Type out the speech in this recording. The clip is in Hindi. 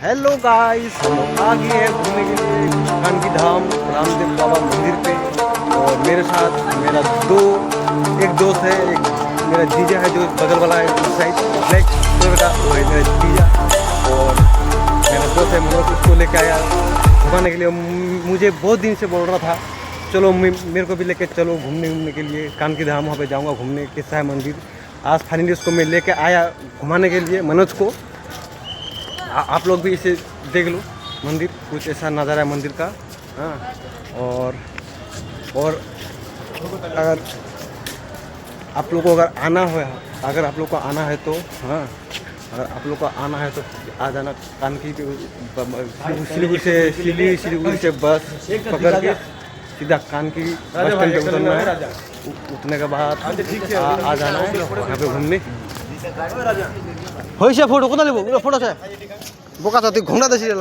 हेलो गाइस, हम आ गए हैं घूमने के लिए कानकी धाम रामदेव बाबा मंदिर पे। और मेरे साथ मेरा एक दोस्त है, एक मेरा जीजा है जो बगल वाला है उस साइड ब्लैक कलर का, वो है मेरा जीजा। और मेरा दोस्त है मनोज, उसको लेके आया घुमाने के लिए। मुझे बहुत दिन से बोल रहा था चलो मेरे को भी लेके चलो घूमने के लिए कानकी धाम, वहाँ पे जाऊँगा घूमने, कैसा है मंदिर। आज फाइनली उसको मैं लेके आया घुमाने के लिए मनोज को। आप लोग भी इसे देख लो, मंदिर कुछ ऐसा नज़ारा है मंदिर का। हाँ, और अगर आप लोग को अगर आप लोग को आना है तो हाँ, अगर आप लोग को आना है तो आ जाना कानकी सिलीगुड़ी से बस पकड़ के सीधा कानकी बस स्टैंड पे उतरना है। उतरने के बाद आ जाना है यहाँ पे घूमने। फोटो कोथा लेबो? फोटो है बोका तो घुमना दे।